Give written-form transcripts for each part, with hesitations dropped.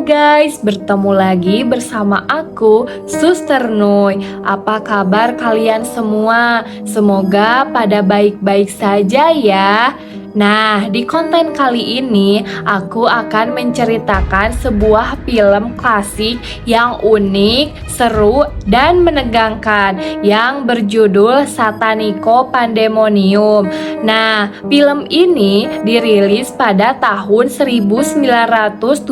guys, bertemu lagi bersama aku, Suster Nuy. Apa kabar kalian semua? Semoga pada baik-baik saja ya. Nah, di konten kali ini aku akan menceritakan sebuah film klasik yang unik, seru, dan menegangkan yang berjudul Satanico Pandemonium. Nah, film ini dirilis pada tahun 1975,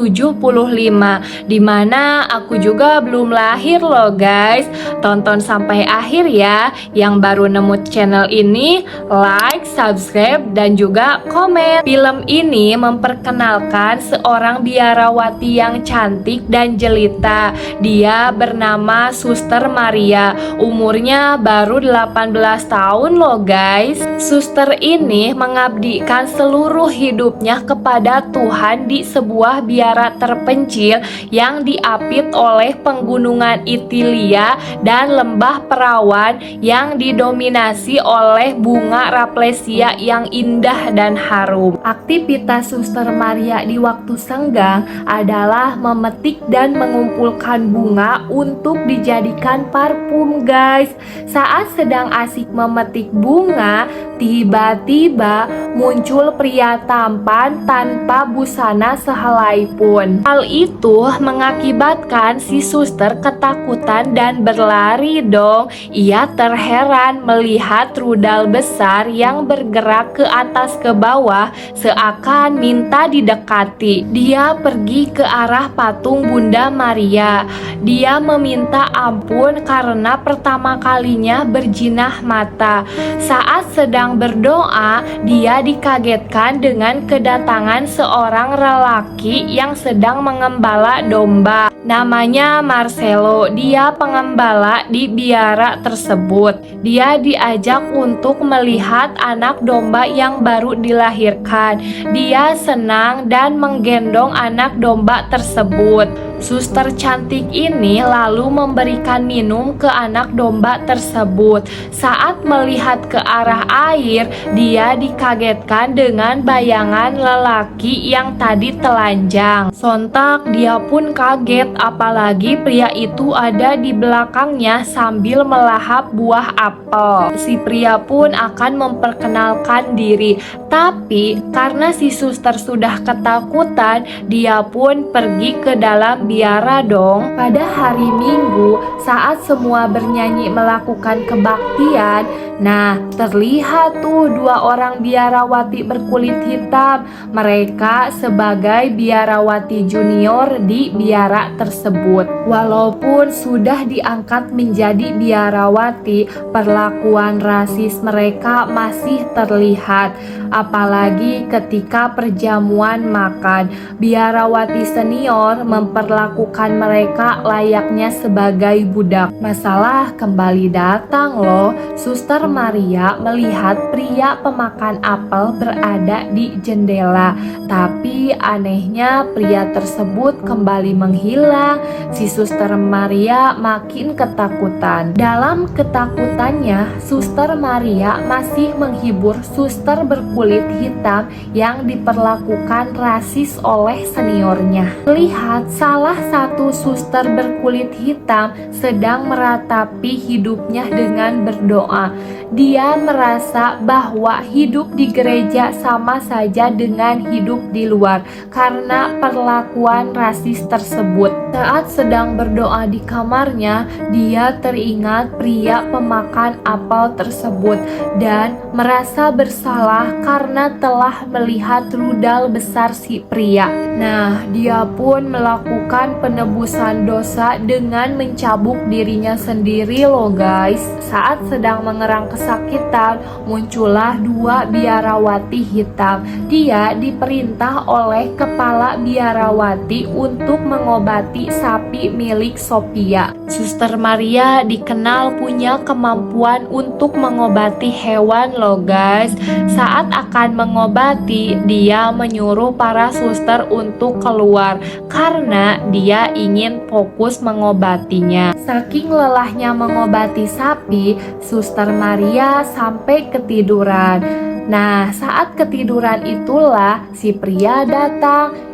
di mana aku juga belum lahir loh guys. Tonton sampai akhir ya. Yang baru nemu channel ini, like, subscribe, dan juga komen. Film ini memperkenalkan seorang biarawati yang cantik dan jelita. Dia bernama Suster Maria. Umurnya baru 18 tahun loh guys. Suster ini mengabdikan seluruh hidupnya kepada Tuhan di sebuah biara terpencil yang diapit oleh penggunungan Itilia dan lembah perawan yang didominasi oleh bunga raplesia yang indah dan harum. Aktivitas Suster Maria di waktu senggang adalah memetik dan mengumpulkan bunga untuk dijadikan parfum guys. Saat sedang asik memetik bunga, tiba-tiba muncul pria tampan tanpa busana sehelai pun. Hal itu mengakibatkan si suster ketakutan dan berlari dong. Ia terheran melihat rudal besar yang bergerak ke atas ke bawah seakan minta didekati. Dia pergi ke arah patung Bunda Maria. Dia meminta ampun karena pertama kalinya berjinah mata. Saat sedang berdoa, dia dikagetkan dengan kedatangan seorang lelaki yang sedang mengembala domba. Namanya Marcelo. Dia pengembala di biara tersebut. Dia diajak untuk melihat anak domba yang baru dilahirkan. Dia senang dan menggendong anak domba tersebut. Suster cantik ini lalu memberikan minum ke anak domba tersebut. Saat melihat ke arah air, dia dikagetkan dengan bayangan lelaki yang tadi telanjang. Sontak dia pun kaget, apalagi pria itu ada di belakangnya sambil melahap buah apel. Si pria pun akan memperkenalkan diri, tapi karena si suster sudah ketakutan, dia pun pergi ke dalam biara dong. Pada hari Minggu, saat semua bernyanyi melakukan kebaktian, nah terlihat tuh dua orang biarawati berkulit hitam. Mereka sebagai biarawati junior di biara tersebut. Walaupun sudah diangkat menjadi biarawati, perlakuan rasis mereka masih terlihat. Apalagi ketika perjamuan makan, biarawati senior memperlakukan mereka layaknya sebagai budak. Masalah kembali datang loh. Suster Maria melihat pria pemakan apel berada di jendela, tapi anehnya pria tersebut kembali menghilang. Si Suster Maria makin ketakutan. Dalam ketakutannya, Suster Maria masih menghibur suster berkulit hitam yang diperlakukan rasis oleh seniornya. Lihat salah satu suster berkulit hitam sedang meratapi hidupnya dengan berdoa. Dia merasa bahwa hidup di gereja sama saja dengan hidup di luar karena perlakuan rasis tersebut. Saat sedang berdoa di kamarnya, dia teringat pria pemakan apel tersebut dan merasa bersalah karena telah melihat rudal besar si pria. Nah, dia pun melakukan penebusan dosa dengan mencabuk dirinya sendiri loh guys. Saat sedang mengerang kesakitan, muncullah dua biarawati hitam. Dia diperintah oleh kepala biarawati untuk mengobati sapi milik Sophia. Suster Maria dikenal punya kemampuan untuk mengobati hewan loh guys. Saat akan mengobati, dia menyuruh para suster untuk keluar karena dia ingin fokus mengobatinya. Saking lelahnya mengobati sapi, Suster Maria sampai ketiduran. Nah, saat ketiduran itulah si pria datang.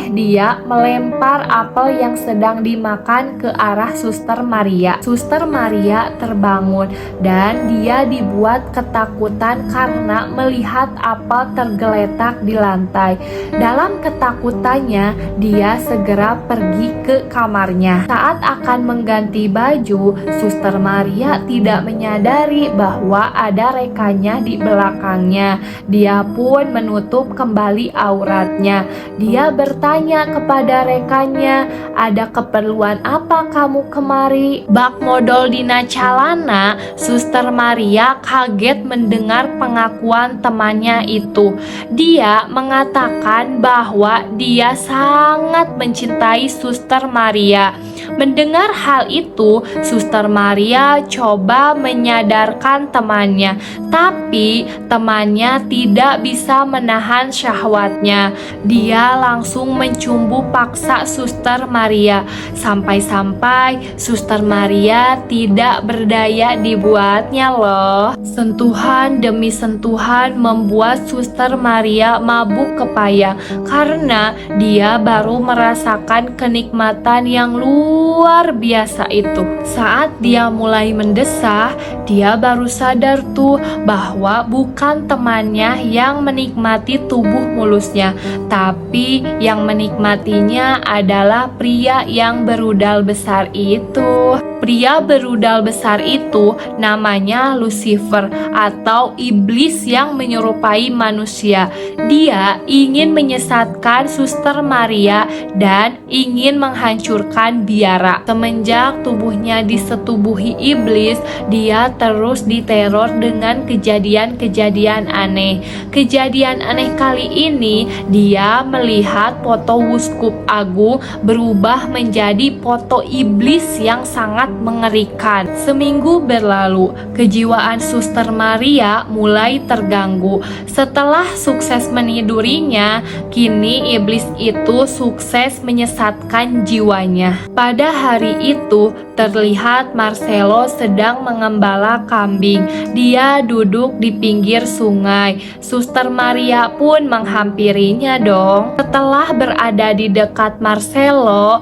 Dia melempar apel yang sedang dimakan ke arah Suster Maria. Suster Maria terbangun dan dia dibuat ketakutan karena melihat apel tergeletak di lantai. Dalam ketakutannya, dia segera pergi ke kamarnya. Saat akan mengganti baju, Suster Maria tidak menyadari bahwa ada rekannya di belakangnya. Dia pun menutup kembali auratnya. Dia bertanya kepada rekannya, "Ada keperluan apa kamu kemari?" Bak modal dina calana, Suster Maria kaget mendengar pengakuan temannya itu. Dia mengatakan bahwa dia sangat mencintai Suster Maria. Mendengar hal itu, Suster Maria coba menyadarkan temannya, tapi temannya tidak bisa menahan syahwatnya. Dia langsung mencumbu paksa Suster Maria, sampai-sampai Suster Maria tidak berdaya dibuatnya loh. Sentuhan demi sentuhan membuat Suster Maria mabuk kepayang karena dia baru merasakan kenikmatan yang luar biasa itu. Saat dia mulai mendesah, dia baru sadar tuh bahwa bukan temannya yang menikmati tubuh mulusnya, tapi yang menikmatinya adalah pria yang berudal besar itu. Pria berudal besar itu namanya Lucifer atau iblis yang menyerupai manusia. Dia ingin menyesatkan Suster Maria dan ingin menghancurkan biara. Semenjak tubuhnya disetubuhi iblis, dia terus diteror dengan kejadian-kejadian aneh. Kejadian aneh kali ini, dia melihat foto Uskup Agung berubah menjadi foto iblis yang sangat mengerikan. Seminggu berlalu, kejiwaan Suster Maria mulai terganggu. Setelah sukses menidurinya, kini iblis itu sukses menyesatkan jiwanya. Pada hari itu, terlihat Marcelo sedang mengembala kambing. Dia duduk di pinggir sungai. Suster Maria pun menghampirinya dong. Setelah berada di dekat Marcelo,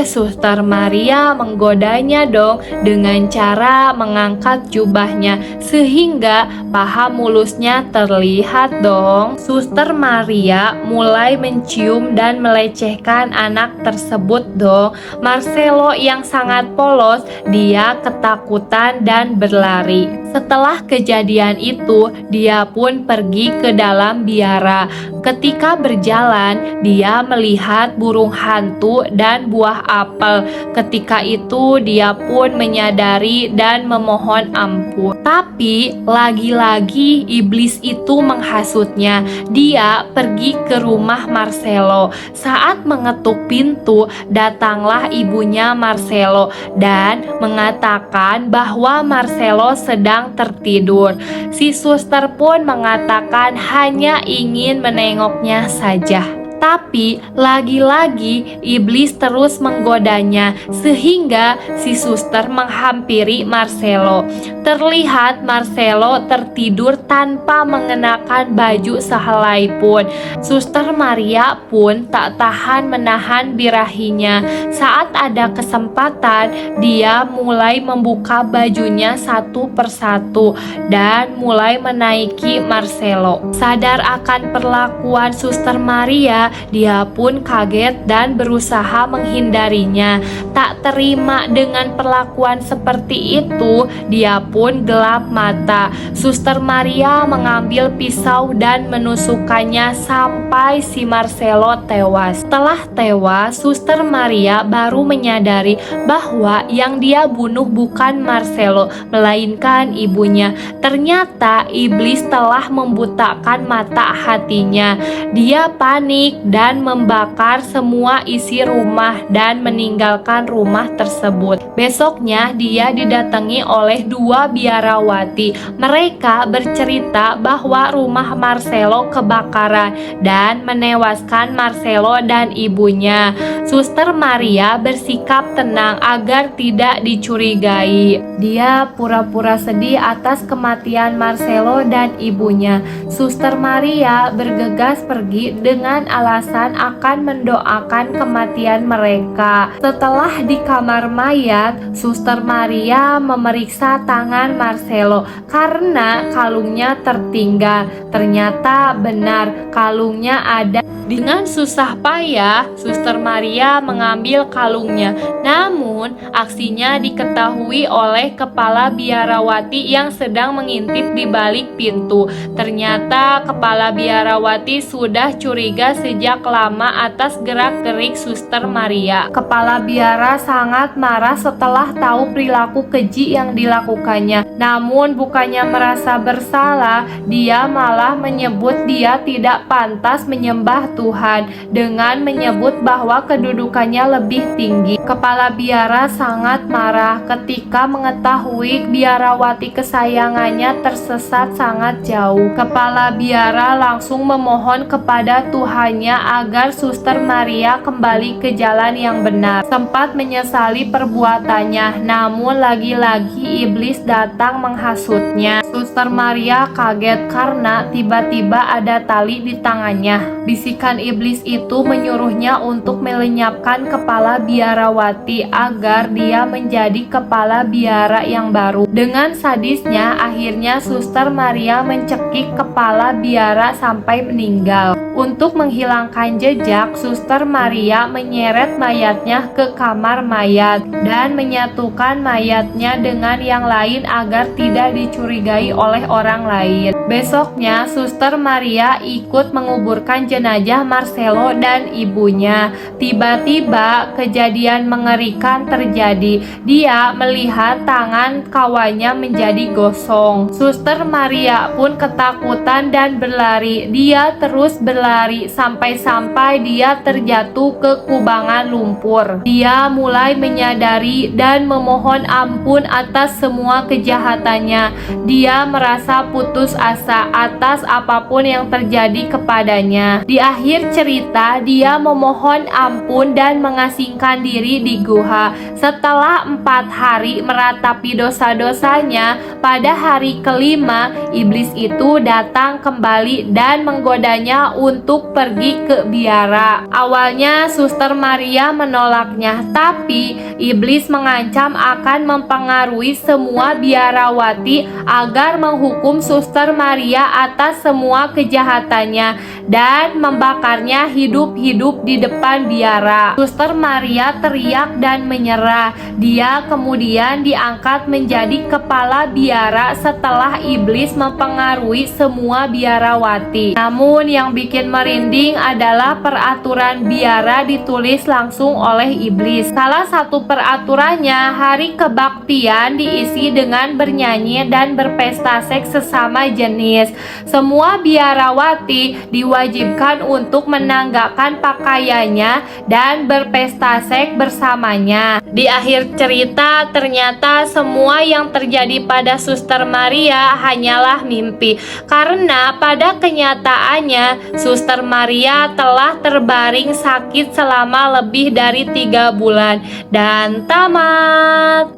Suster Maria menggodanya dong dengan cara mengangkat jubahnya sehingga paha mulusnya terlihat dong. Suster Maria mulai mencium dan melecehkan anak tersebut dong. Marcelo yang sangat polos, dia ketakutan dan berlari. Setelah kejadian itu, dia pun pergi ke dalam biara. Ketika berjalan, dia melihat burung hantu dan buah apel. Ketika itu, dia pun menyadari dan memohon ampun. Tapi lagi-lagi iblis itu menghasutnya. Dia pergi ke rumah Marcelo. Saat mengetuk pintu, datanglah ibunya Marcelo dan mengatakan bahwa Marcelo sedang tertidur. Si suster pun mengatakan hanya ingin menengoknya saja. Tapi lagi-lagi iblis terus menggodanya sehingga si suster menghampiri Marcelo. Terlihat Marcelo tertidur tanpa mengenakan baju sehelai pun. Suster Maria pun tak tahan menahan birahinya. Saat ada kesempatan, dia mulai membuka bajunya satu persatu dan mulai menaiki Marcelo. Sadar akan perlakuan Suster Maria, dia pun kaget dan berusaha menghindarinya. Tak terima dengan perlakuan seperti itu, dia pun gelap mata. Suster Maria mengambil pisau dan menusukkannya sampai si Marcelo tewas. Setelah tewas, Suster Maria baru menyadari bahwa yang dia bunuh bukan Marcelo, melainkan ibunya. Ternyata iblis telah membutakan mata hatinya. Dia panik dan membakar semua isi rumah dan meninggalkan rumah tersebut. Besoknya dia didatangi oleh dua biarawati. Mereka bercerita bahwa rumah Marcelo kebakaran dan menewaskan Marcelo dan ibunya. Suster Maria bersikap tenang agar tidak dicurigai. Dia pura-pura sedih atas kematian Marcelo dan ibunya. Suster Maria bergegas pergi dengan alasan akan mendoakan kematian mereka. Setelah di kamar mayat, Suster Maria memeriksa tangan Marcelo karena kalungnya tertinggal. Ternyata benar, kalungnya ada. Dengan susah payah, Suster Maria mengambil kalungnya. Namun, aksinya diketahui oleh kepala biarawati yang sedang mengintip di balik pintu. Ternyata kepala biarawati sudah curiga sejak lama atas gerak-gerik Suster Maria. Kepala biara sangat marah setelah tahu perilaku keji yang dilakukannya. Namun bukannya merasa bersalah, dia malah menyebut dia tidak pantas menyembah Tuhan dengan menyebut bahwa kedudukannya lebih tinggi. Kepala biara sangat marah ketika mengetahui biarawati kesayangannya tersesat sangat jauh. Kepala biara langsung memohon kepada Tuhannya agar Suster Maria kembali ke jalan yang benar. Sempat menyesali perbuatannya, namun lagi-lagi iblis datang menghasutnya. Suster Maria kaget karena tiba-tiba ada tali di tangannya. Bisikan iblis itu menyuruhnya untuk melenyapkan kepala biarawati agar dia menjadi kepala biara yang baru. Dengan sadisnya, akhirnya Suster Maria mencekik kepala biara sampai meninggal. Untuk menghilangkan jejak, Suster Maria menyeret mayatnya ke kamar mayat dan menyatukan mayatnya dengan yang lain agar tidak dicurigai oleh orang lain. Besoknya, Suster Maria ikut menguburkan jenazah Marcelo dan ibunya. Tiba-tiba kejadian mengerikan terjadi. Dia melihat tangan kawannya menjadi gosong. Suster Maria pun ketakutan dan berlari. Dia terus berlari sampai-sampai dia terjatuh ke kubangan lumpur. Dia mulai menyadari dan memohon ampun atas semua kejahatannya. Dia merasa putus asa atas apapun yang terjadi kepadanya. Di akhir cerita, dia memohon ampun dan mengasingkan diri di gua. Setelah 4 hari meratapi dosa-dosanya, pada hari kelima, iblis itu datang kembali dan menggodanya untuk pergi ke biara. Awalnya Suster Maria menolaknya, tapi iblis mengancam akan mempengaruhi semua biarawati agar menghukum Suster Maria atas semua kejahatannya dan membakarnya hidup-hidup di depan biara. Suster Maria teriak dan menyerah. Dia kemudian diangkat menjadi kepala biara setelah iblis mempengaruhi semua biarawati. Namun yang bikin merinding adalah peraturan biara ditulis langsung oleh iblis. Salah satu peraturannya, hari kebaktian diisi dengan bernyanyi dan berpesta seks sesama jenis. Semua biarawati diwajibkan untuk menanggalkan pakaiannya dan berpesta seks bersamanya. Di akhir cerita, ternyata semua yang terjadi pada Suster Maria hanyalah mimpi, karena pada kenyataannya Suster Maria telah terbaring sakit selama lebih dari 3 bulan dan tamat.